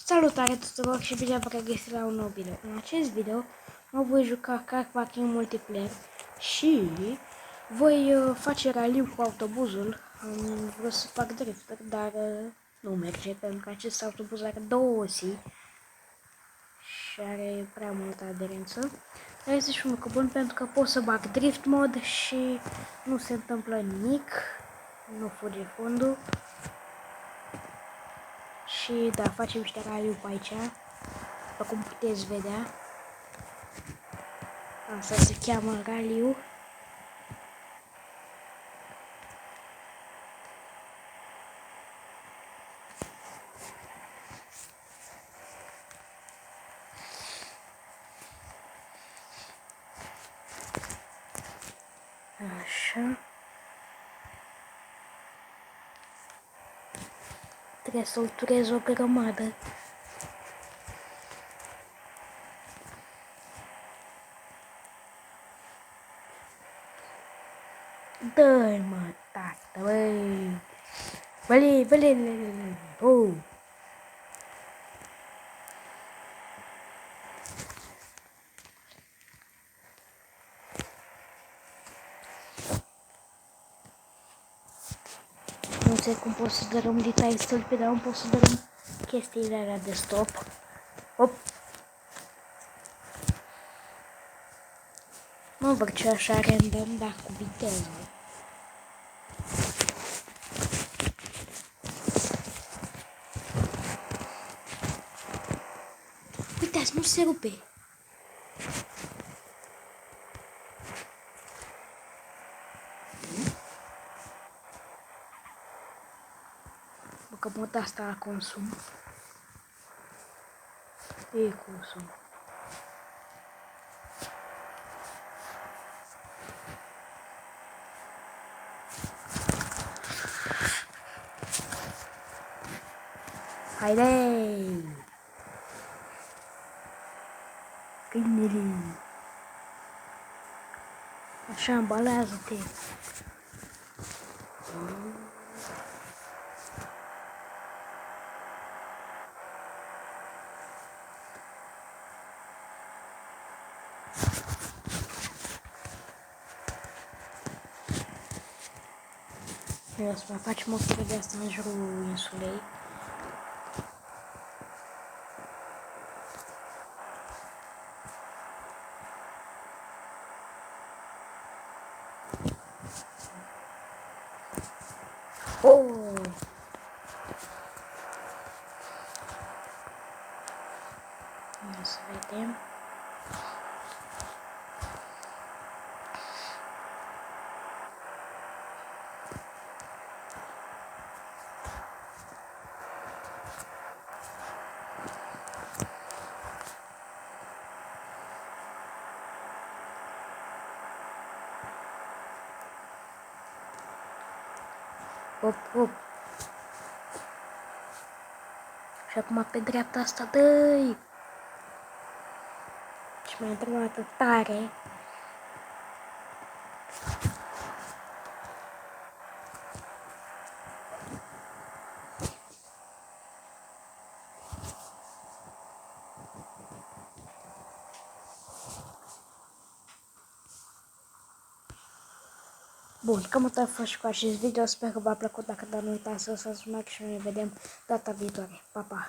Salutare tuturor și bine v-am regăsit la un nou video. În acest video mă voi juca Car Parking Multiplayer și voi face raliu cu autobuzul. Am vrut să fac drifter, dar nu merge pentru că acest autobuz are două osi și are prea multă aderență. Dar este și un lucru bun pentru că pot să bag drift mod și nu se întâmplă nimic, nu fuge fundul. Și da, facem niște raliu pe aici, după cum puteți vedea. Asta se cheamă raliu. Așa. Trebuie să-l turez o grămadă. Dă-i mă, tată, băi! Băle, oh! Nu știu cum pot să dărâm detalii stâlpi, dar nu pot să dărâm chestiile alea de stop. Op! Mă văd așa random, dar cu viteză. Uitați, nu se rupe. Bă, că mut asta la consum. E consum. Haide! Câinele! Așa, îmbalează-te! Eu să mai facem o tură de asta în jurul insulei. Oh! Ia să vedem. Op, op. Și acum pe dreapta asta, dă-i! Și mai într-o dată tare. Bun, cam atât a fost și cu acest video. Sper că v-a plăcut. Dacă da, nu uitați să lăsați un like și ne vedem data viitoare. Pa, pa!